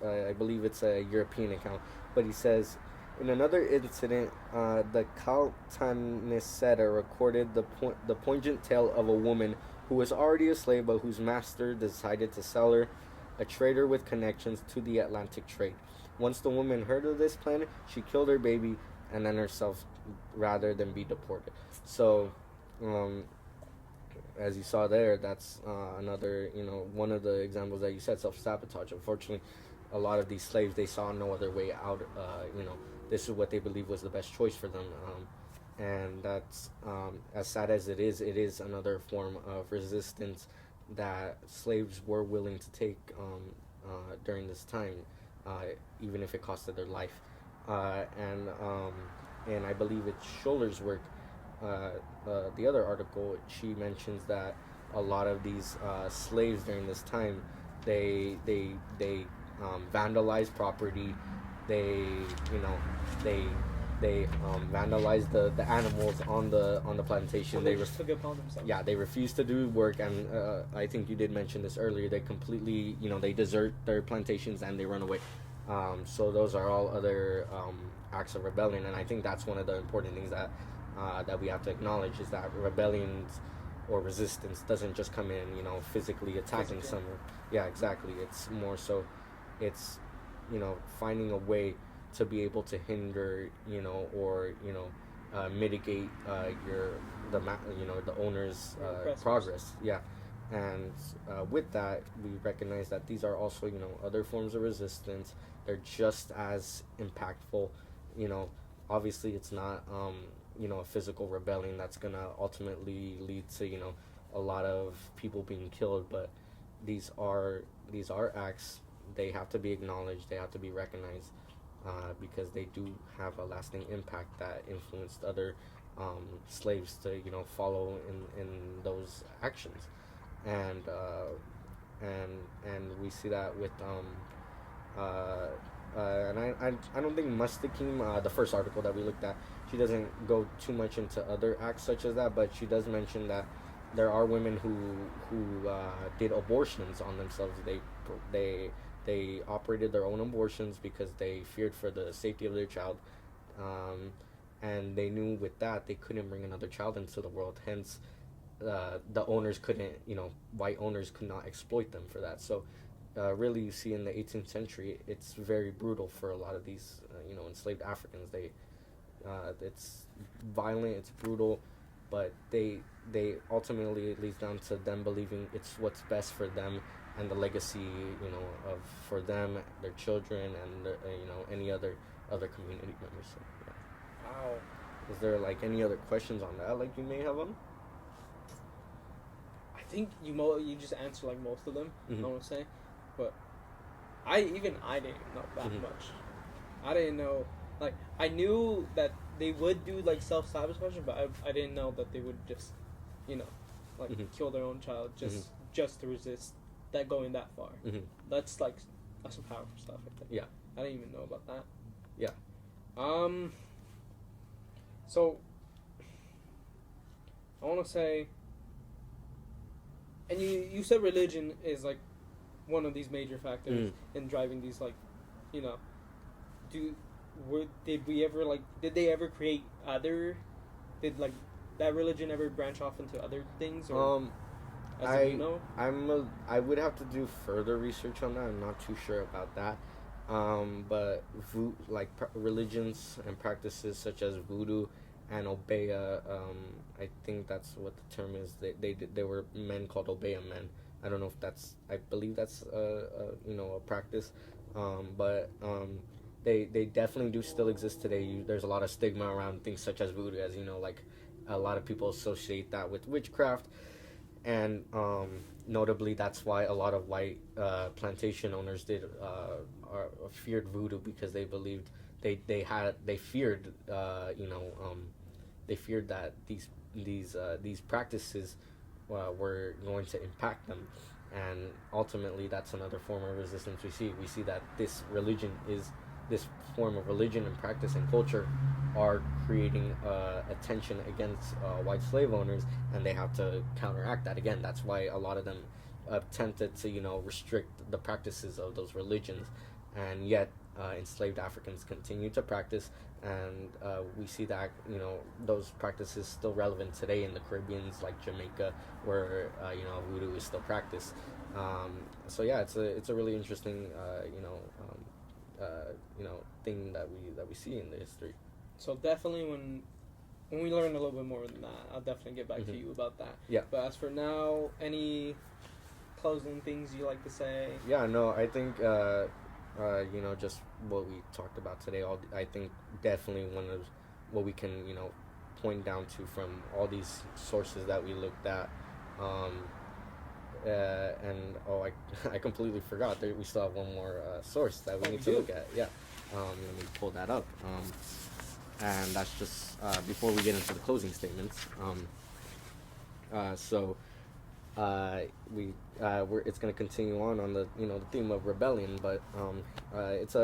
I believe it's a European account, but he says, in another incident, the Caltanissetta recorded the poignant tale of a woman who was already a slave but whose master decided to sell her, a trader with connections to the Atlantic trade. Once the woman heard of this plan, she killed her baby and then herself rather than be deported. So, as you saw there, that's another, you know, one of the examples that you said, self-sabotage. Unfortunately, a lot of these slaves, they saw no other way out. You know, this is what they believed was the best choice for them. And that's, as sad as it is another form of resistance that slaves were willing to take during this time, even if it costed their life. And I believe it's Scholler's work, the other article, she mentions that a lot of these slaves during this time, they vandalized property. They vandalized the animals on the plantation. They just took it upon themselves. Yeah, they refused to do work, and I think you did mention this earlier. They completely, you know, they desert their plantations and they run away. So those are all other acts of rebellion, and I think that's one of the important things that we have to acknowledge, is that rebellions or resistance doesn't just come in, physically attacking someone. Yeah, exactly. It's more so, it's, finding a way to be able to hinder, or mitigate the owner's progress. Yeah, and with that, we recognize that these are also other forms of resistance. They're just as impactful. You know, obviously, it's not a physical rebellion that's gonna ultimately lead to a lot of people being killed, but these are acts. They have to be acknowledged. They have to be recognized, because they do have a lasting impact that influenced other slaves to follow in those actions, and we see that with and I don't think Mustakim, the first article that we looked at, she doesn't go too much into other acts such as that, but she does mention that there are women who did abortions on themselves. They operated their own abortions because they feared for the safety of their child, and they knew with that they couldn't bring another child into the world. Hence, the owners couldn't, white owners could not exploit them for that. So, really, you see in the 18th century, it's very brutal for a lot of these, enslaved Africans. It's violent, it's brutal, but they ultimately, it leads down to them believing it's what's best for them and the legacy, of for them, their children, and any other community members. So, yeah. Wow. Is there any other questions on that you may have on? I think you just answered most of them. Mm-hmm. I want to say, but I didn't know that Mm-hmm. much. I didn't know I knew that they would do self-sabotage, but I didn't know that they would just Mm-hmm. kill their own child just to resist that going that far. Mm-hmm. That's some powerful stuff, I think. Yeah. I didn't even know about that. Yeah. So I want to say, and you said religion is one of these major factors in driving these did they ever create other, did that religion ever branch off into other things, or I would have to do further research on that. I'm not too sure about that. But religions and practices such as voodoo and obeya, I think that's what the term is. They were men called obeya men. I don't know if I believe that's a practice, but they definitely do still exist today. There's a lot of stigma around things such as voodoo, as a lot of people associate that with witchcraft, and notably that's why a lot of white plantation owners feared voodoo, because they believed they feared they feared that these practices were going to impact them, and ultimately that's another form of resistance we see that this form of religion and practice and culture are creating a tension against white slave owners, and they have to counteract that. Again, that's why a lot of them attempted to restrict the practices of those religions, and yet enslaved Africans continue to practice, and we see that those practices still relevant today in the Caribbeans, like Jamaica, where voodoo is still practiced. So yeah, it's a really interesting thing that we see in the history. So definitely when we learn a little bit more than that, I'll definitely get back to you about that. Yeah. But as for now, any closing things you like to say? Yeah, no, I think just what we talked about today. I think definitely one of what we can point down to from all these sources that we looked at. I completely forgot that we still have one more source that we need to look at. Yeah, let me pull that up. And that's just before we get into the closing statements. It's going to continue on the the theme of rebellion, but it's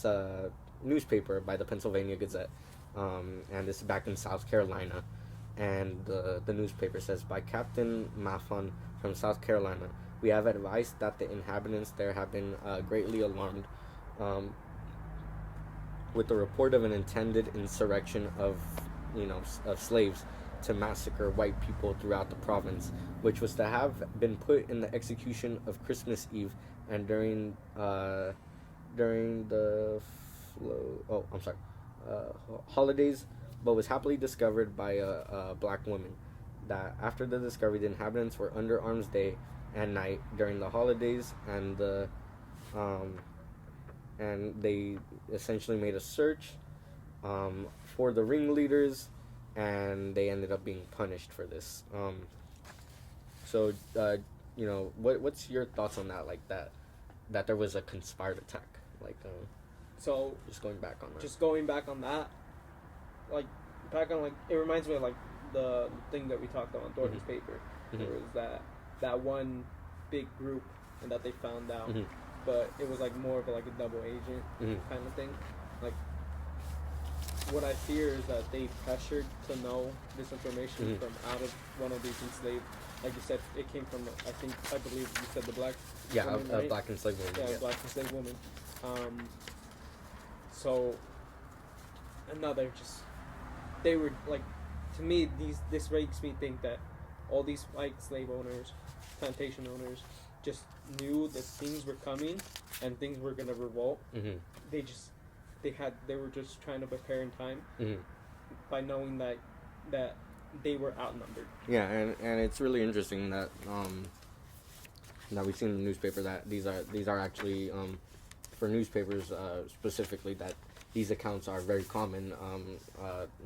a newspaper by the Pennsylvania Gazette, and it's back in South Carolina, and the newspaper says, by Captain Maffon from South Carolina, we have advised that the inhabitants there have been greatly alarmed with the report of an intended insurrection of slaves to massacre white people throughout the province, which was to have been put in the execution of Christmas Eve and during the holidays, but was happily discovered by a black woman. That after the discovery, the inhabitants were under arms day and night during the holidays, um, and they essentially made a search for the ringleaders, and they ended up being punished for this. So, what's your thoughts on that? Like that there was a conspired attack. Like, So just going back on that. just going back on that, like back on like it reminds me of like the thing that we talked on Thornton's paper. Mhm. There was that one big group and that they found out, Mhm. but it was like more of like a double agent kind of thing. Like what I fear is that they pressured to know this information from out of one of these enslaved. Like you said, it came from I believe you said the black. Yeah, woman, a right? black enslaved woman. Yeah, black enslaved woman. So another just they were like to me this makes me think that all these white slave owners, plantation owners, just knew that things were coming and things were gonna revolt. Mhm. They were just trying to prepare in time Mhm. by knowing that they were outnumbered. Yeah, and it's really interesting that that we see in the newspaper that these are actually for newspapers specifically that these accounts are very common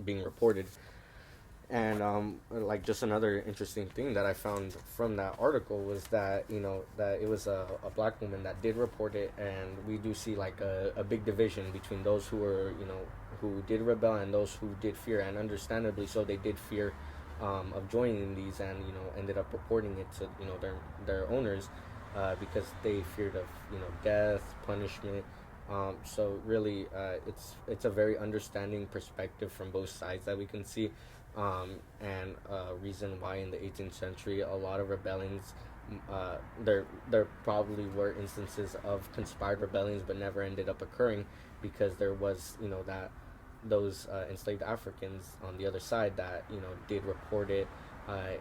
being reported. And like just another interesting thing that I found from that article was that that it was a black woman that did report it, and we do see like a big division between those who were who did rebel and those who did fear, and understandably so they did fear of joining these, and ended up reporting it to their owners because they feared of death, punishment. So really it's a very understanding perspective from both sides that we can see. And reason why in the 18th century a lot of rebellions, there probably were instances of conspired rebellions but never ended up occurring, because there was that those enslaved Africans on the other side that did report it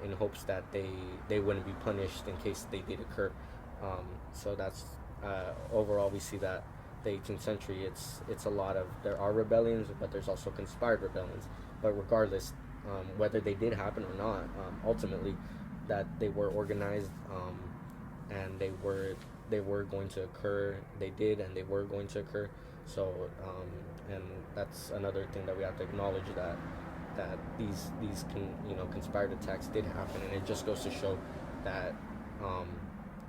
in hopes that they wouldn't be punished in case they did occur. So that's overall we see that the 18th century it's a lot of, there are rebellions but there's also conspired rebellions, but regardless whether they did happen or not, ultimately that they were organized, and they were going to occur. They did, and they were going to occur. So and that's another thing that we have to acknowledge, that these conspired attacks did happen, and it just goes to show that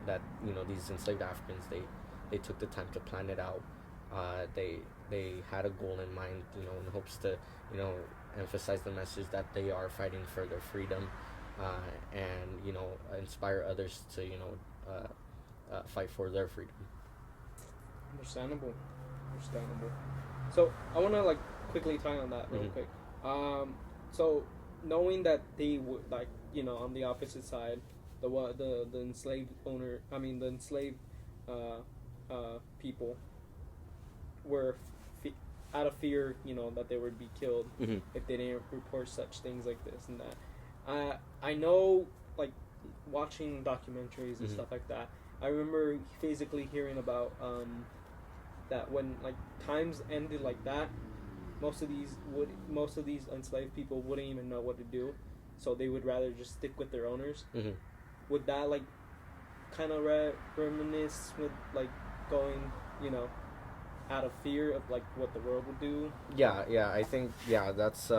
that these enslaved Africans, they took the time to plan it out. They had a goal in mind, in hopes to emphasize the message that they are fighting for their freedom, and inspire others to fight for their freedom. Understandable. So I want to like quickly tie on that real quick. So knowing that they would on the opposite side, the enslaved the enslaved people were out of fear, that they would be killed if they didn't report such things like this and that. I know, like, watching documentaries and stuff like that, I remember physically hearing about that when like times ended like that, most of these enslaved people wouldn't even know what to do, so they would rather just stick with their owners. Would that like kind of reminisce with like going out of fear of like what the world would do? Yeah, I think that's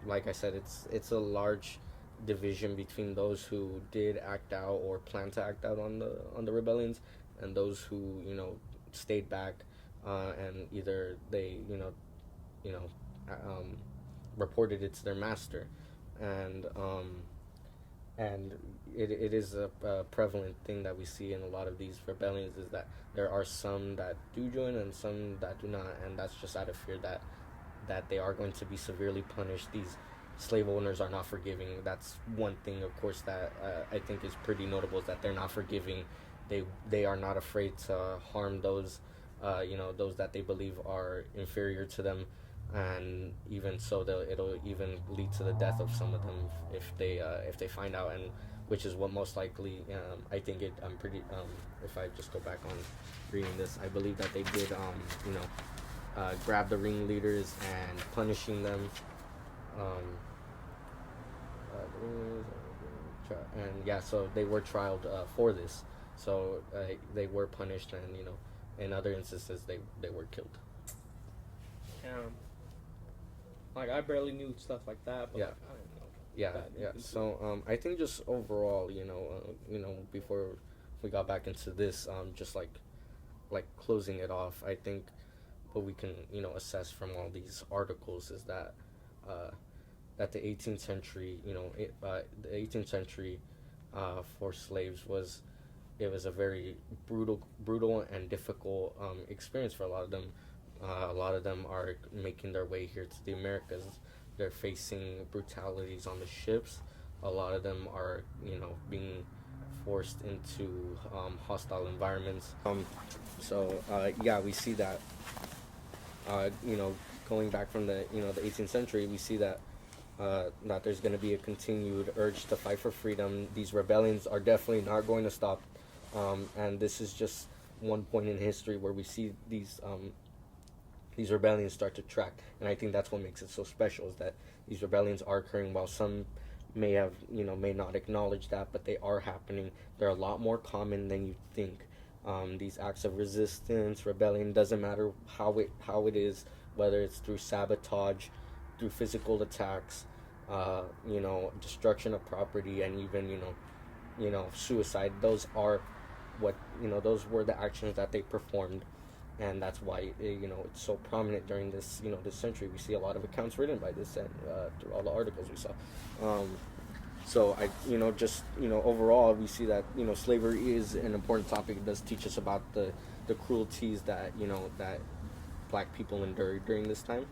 like I said, it's a large division between those who did act out or plan to act out on the rebellions, and those who stayed back, and either they reported it to their master, and it is a prevalent thing that we see in a lot of these rebellions, is that there are some that do join and some that do not, and that's just out of fear that they are going to be severely punished. These slave owners are not forgiving. That's one thing, of course, that I think is pretty notable, is that they're not forgiving. They are not afraid to harm those those that they believe are inferior to them. and even so, it'll even lead to the death of some of them if they find out, and which is what most likely I think it. I'm pretty if I just go back on reading this, I believe that they did you know grab the ringleaders and punishing them. Um, and yeah, so they were trialed for this. So they were punished, and in other instances they were killed. Like I barely knew stuff like that, but Yeah. like, I didn't know. Yeah, that yeah. into it. So I think just overall, before we got back into this, just like closing it off, I think what we can assess from all these articles is that uh, that the 18th century, the 18th century for slaves was a very brutal and difficult experience for a lot of them. A lot of them are making their way here to the Americas. They're facing brutalities on the ships. A lot of them are, being forced into hostile environments. Yeah, we see that. Uh, you know, Going back from the 18th century, we see that that there's going to be a continued urge to fight for freedom. These rebellions are definitely not going to stop, and this is just one point in history where we see these rebellions start to track, and I think that's what makes it so special, is that these rebellions are occurring. While some may not acknowledge that, but they are happening. They're a lot more common than you think. These acts of resistance, rebellion, doesn't matter how it is, whether it's through sabotage, through physical attacks, destruction of property, and even suicide. Those are those were the actions that they performed, and that's why it's so prominent during this century. We see a lot of accounts written by this, and through all the articles we saw. So overall, we see that slavery is an important topic. It does teach us about the cruelties that that black people endured during this time.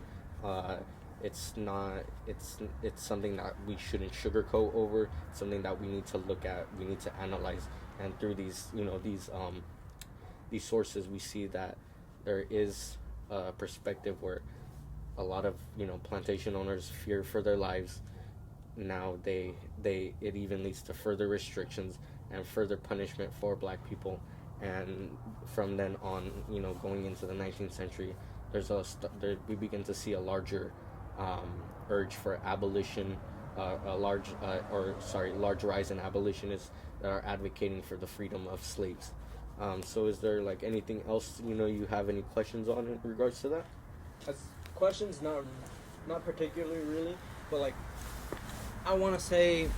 It's not it's something that we shouldn't sugarcoat over. It's something that we need to look at. We need to analyze, and through these sources, we see that there is a perspective where a lot of plantation owners fear for their lives. Now it even leads to further restrictions and further punishment for black people, and from then on, going into the 19th century, we begin to see a larger urge for abolition, large rise in abolitionists that are advocating for the freedom of slaves. So is there like anything else you have any questions on in regards to that? As questions, not particularly really, but like I want to say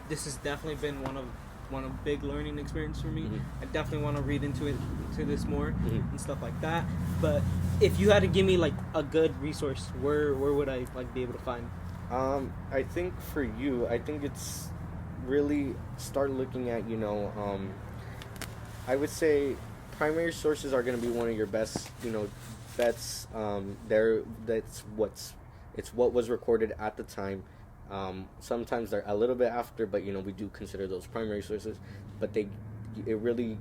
this has definitely been one of big learning experience for me. Mm-hmm. I definitely want to read into this more Mm-hmm. and stuff like that. But if you had to give me like a good resource, where would I like be able to find? I think for you, I think it's really start looking at I would say primary sources are going to be one of your best bets. It's what was recorded at the time. Sometimes they're a little bit after, but we do consider those primary sources. But it really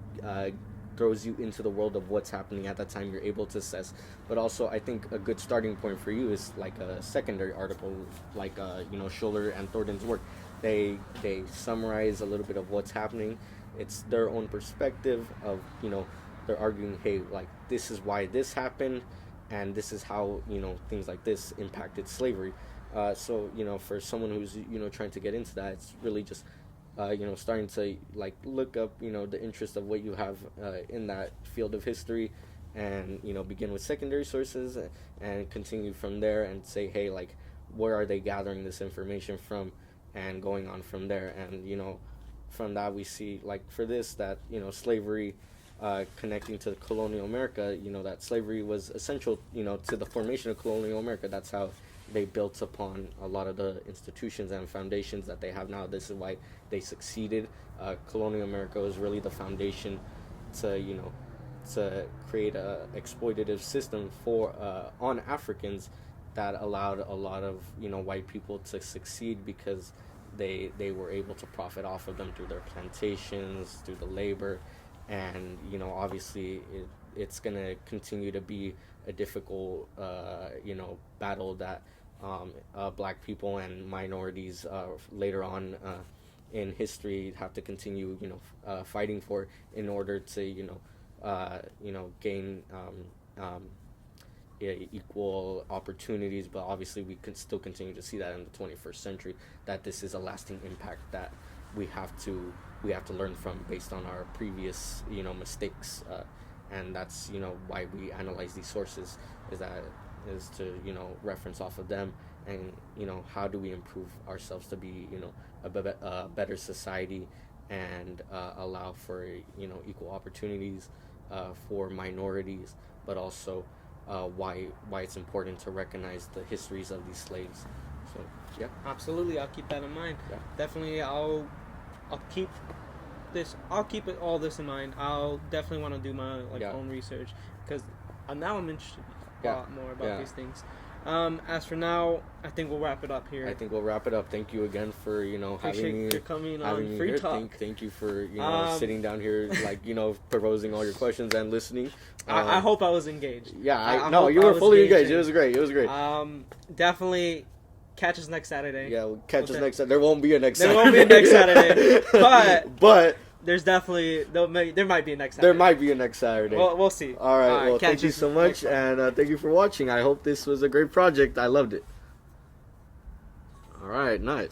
throws you into the world of what's happening at that time. You're able to assess. But also, I think a good starting point for you is like a secondary article, like Scholler and Thornton's work. They summarize a little bit of what's happening. It's their own perspective of they're arguing, hey, like this is why this happened, and this is how things like this impacted slavery. So for someone who's trying to get into that, it's really just starting to like look up the interest of what you have in that field of history, and begin with secondary sources and continue from there, and say, hey, like where are they gathering this information from, and going on from there. And from that we see, like for this, that slavery connecting to colonial America, that slavery was essential to the formation of colonial America. That's how they built upon a lot of the institutions and foundations that they have now. This is why they succeeded. Colonial America was really the foundation to create a exploitative system for on Africans that allowed a lot of white people to succeed, because they were able to profit off of them through their plantations, through the labor, and obviously it's gonna continue to be a difficult battle that black people and minorities later on in history have to continue fighting for in order to gain equal opportunities. But obviously we can still continue to see that in the 21st century, that this is a lasting impact that we have to learn from based on our previous mistakes, and that's why we analyze these sources, is to reference off of them, and how do we improve ourselves to be a better society, and allow for equal opportunities for minorities, but also why it's important to recognize the histories of these slaves. So yeah, Absolutely, I'll keep that in mind. Yeah. Definitely, I'll keep all this in mind. I'll definitely want to do my own research, because now I'm interested a lot more about these things. As for now, I think we'll wrap it up here. Thank you again for having me. For coming on Free Talk. Thank you for sitting down here, proposing all your questions and listening. I hope I was engaged. Yeah, you were fully engaged. It was great. Definitely catch us next Saturday. Yeah, we'll catch us next Saturday. There won't be a next Saturday. There won't be a next Saturday. But there's definitely there might be a next Saturday. There might be a next Saturday. Well, we'll see. All right. Well, thank you so much, and thank you for watching. I hope this was a great project. I loved it. All right. Nice.